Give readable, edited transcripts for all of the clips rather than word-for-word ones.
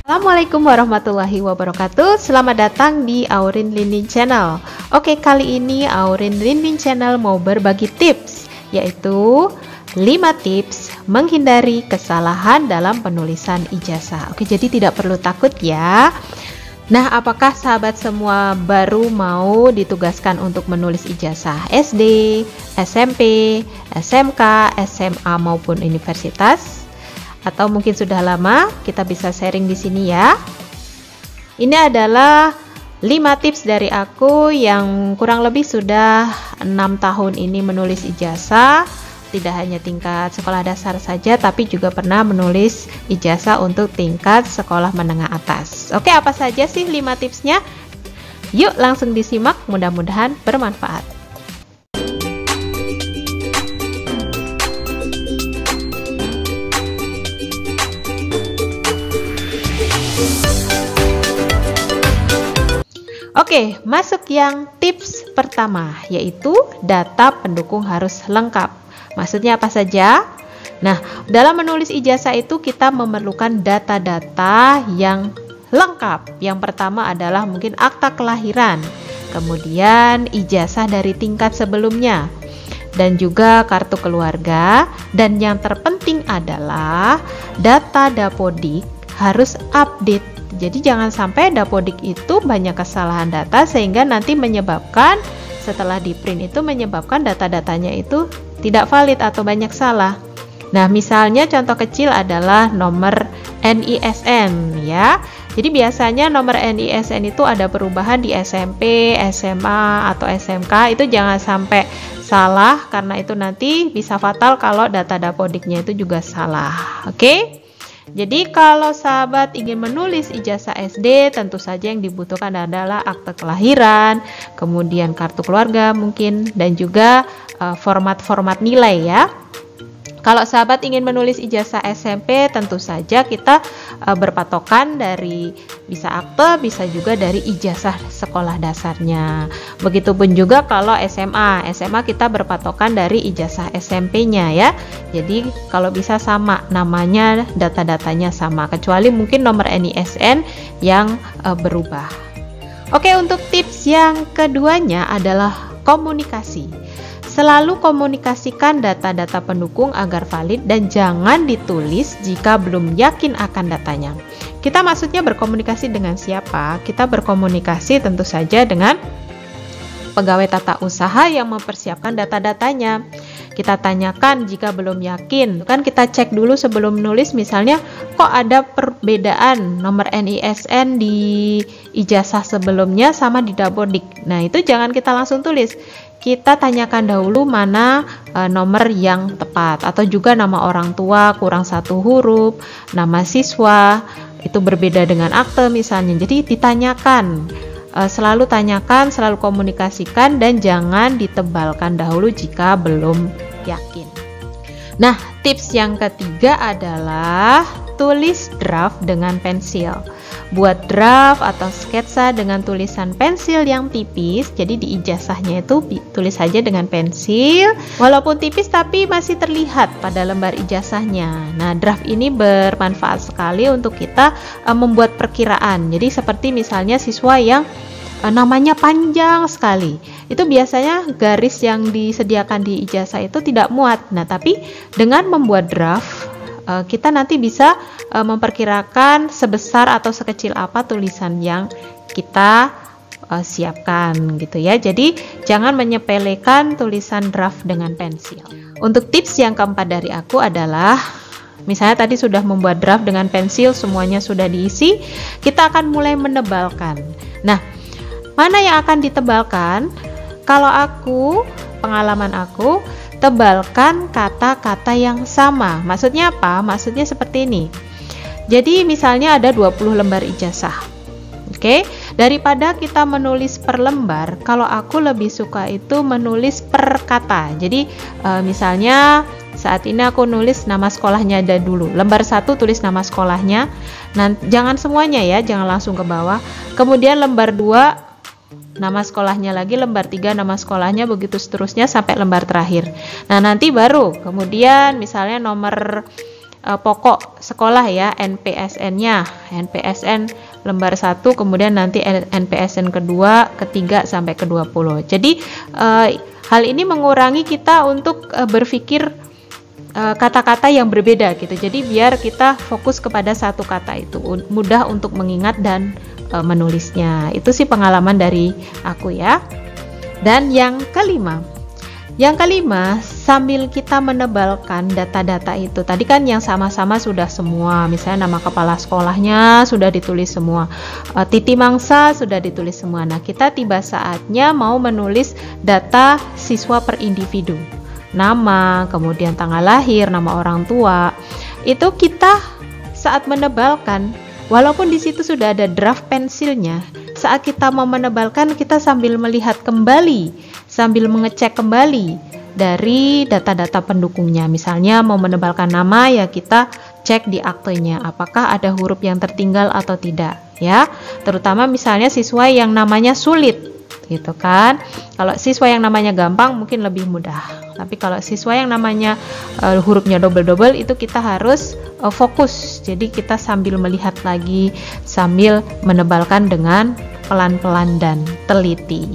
Assalamualaikum warahmatullahi wabarakatuh. Selamat datang di Aurin Linlin Channel. Oke, kali ini Aurin Linlin Channel mau berbagi tips, yaitu 5 tips menghindari kesalahan dalam penulisan ijazah. Oke, jadi tidak perlu takut ya. Nah, apakah sahabat semua baru mau ditugaskan untuk menulis ijazah SD, SMP, SMK, SMA maupun universitas? Atau mungkin sudah lama? Kita bisa sharing di sini ya. Ini adalah 5 tips dari aku yang kurang lebih sudah 6 tahun ini menulis ijazah. Tidak hanya tingkat sekolah dasar saja, tapi juga pernah menulis ijazah untuk tingkat sekolah menengah atas. Oke, apa saja sih 5 tipsnya? Yuk langsung disimak, mudah-mudahan bermanfaat. Oke, masuk yang tips pertama, yaitu data pendukung harus lengkap. Maksudnya apa saja? Nah, dalam menulis ijazah itu kita memerlukan data-data yang lengkap. Yang pertama adalah mungkin akta kelahiran, kemudian ijazah dari tingkat sebelumnya, dan juga kartu keluarga. Dan yang terpenting adalah data Dapodik harus update. Jadi jangan sampai Dapodik itu banyak kesalahan data sehingga nanti menyebabkan setelah di print itu menyebabkan data-datanya itu tidak valid atau banyak salah. Nah, misalnya contoh kecil adalah nomor NISN ya. Jadi biasanya nomor NISN itu ada perubahan di SMP, SMA atau SMK, itu jangan sampai salah karena itu nanti bisa fatal kalau data Dapodiknya itu juga salah. Oke? Jadi kalau sahabat ingin menulis ijazah SD, tentu saja yang dibutuhkan adalah akte kelahiran, kemudian kartu keluarga mungkin, dan juga format-format nilai ya. Kalau sahabat ingin menulis ijazah SMP, tentu saja kita berpatokan dari bisa akte, bisa juga dari ijazah sekolah dasarnya. Begitupun juga kalau SMA kita berpatokan dari ijazah SMP-nya ya. Jadi kalau bisa sama, namanya data-datanya sama, kecuali mungkin nomor NISN yang berubah. Oke, untuk tips yang keduanya adalah komunikasi. Selalu komunikasikan data-data pendukung agar valid dan jangan ditulis jika belum yakin akan datanya. Kita maksudnya berkomunikasi dengan siapa? Kita berkomunikasi tentu saja dengan pegawai tata usaha yang mempersiapkan data-datanya. Kita tanyakan jika belum yakin. Kan kita cek dulu sebelum menulis, misalnya kok ada perbedaan nomor NISN di ijazah sebelumnya sama di Dapodik. Nah, itu jangan kita langsung tulis. Kita tanyakan dahulu mana nomor yang tepat, atau juga nama orang tua kurang 1 huruf, nama siswa itu berbeda dengan akte misalnya. Jadi ditanyakan, selalu tanyakan, selalu komunikasikan, dan jangan ditebalkan dahulu jika belum yakin. Nah, tips yang ketiga adalah tulis draft dengan pensil. Buat draft atau sketsa dengan tulisan pensil yang tipis. Jadi di ijazahnya itu tulis saja dengan pensil, walaupun tipis tapi masih terlihat pada lembar ijazahnya. Nah, draft ini bermanfaat sekali untuk kita membuat perkiraan. Jadi seperti misalnya siswa yang namanya panjang sekali, itu biasanya garis yang disediakan di ijazah itu tidak muat. Nah, tapi dengan membuat draft, kita nanti bisa memperkirakan sebesar atau sekecil apa tulisan yang kita siapkan gitu ya. Jadi jangan menyepelekan tulisan draft dengan pensil. Untuk tips yang keempat dari aku adalah, misalnya tadi sudah membuat draft dengan pensil, semuanya sudah diisi, kita akan mulai menebalkan. Nah, mana yang akan ditebalkan? Kalau aku, pengalaman aku, tebalkan kata-kata yang sama. Maksudnya apa? Maksudnya seperti ini. Jadi misalnya ada 20 lembar ijazah. Oke, daripada kita menulis per lembar, kalau aku lebih suka itu menulis per kata. Jadi misalnya saat ini aku nulis nama sekolahnya ada dulu. Lembar 1 tulis nama sekolahnya. Jangan semuanya ya, jangan langsung ke bawah. Kemudian lembar 2 nama sekolahnya lagi, lembar 3 nama sekolahnya, begitu seterusnya sampai lembar terakhir. Nah, nanti baru kemudian misalnya nomor pokok sekolah ya, NPSN-nya, NPSN lembar 1, kemudian nanti NPSN kedua, ketiga sampai ke-20. Jadi hal ini mengurangi kita untuk berpikir kata-kata yang berbeda gitu. Jadi biar kita fokus kepada satu kata itu, mudah untuk mengingat dan menulisnya. Itu sih pengalaman dari aku ya. Dan yang kelima, sambil kita menebalkan data-data itu, tadi kan yang sama-sama sudah semua, misalnya nama kepala sekolahnya sudah ditulis semua, titi mangsa sudah ditulis semua. Nah, kita tiba saatnya mau menulis data siswa per individu, nama, kemudian tanggal lahir, nama orang tua. Itu kita saat menebalkan, walaupun di situ sudah ada draft pensilnya, saat kita mau menebalkan, kita sambil melihat kembali, sambil mengecek kembali dari data-data pendukungnya. Misalnya mau menebalkan nama, ya kita cek di aktenya, apakah ada huruf yang tertinggal atau tidak ya. Terutama misalnya siswa yang namanya sulit gitu kan. Kalau siswa yang namanya gampang mungkin lebih mudah. Tapi kalau siswa yang namanya hurufnya double-double, itu kita harus fokus. Jadi kita sambil melihat lagi, sambil menebalkan dengan pelan-pelan dan teliti.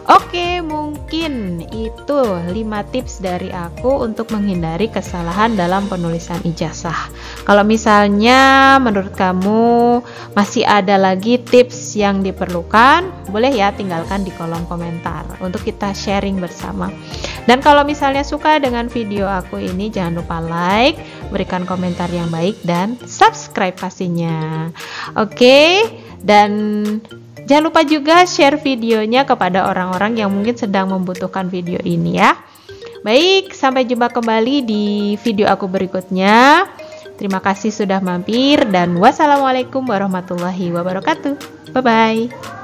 Oke, mungkin itu 5 tips dari aku untuk menghindari kesalahan dalam penulisan ijazah. Kalau misalnya menurut kamu masih ada lagi tips yang diperlukan, boleh ya tinggalkan di kolom komentar untuk kita sharing bersama. Dan kalau misalnya suka dengan video aku ini, jangan lupa like, berikan komentar yang baik, dan subscribe pastinya. Oke, dan jangan lupa juga share videonya kepada orang-orang yang mungkin sedang membutuhkan video ini ya. Baik, sampai jumpa kembali di video aku berikutnya. Terima kasih sudah mampir, dan wassalamualaikum warahmatullahi wabarakatuh. Bye-bye.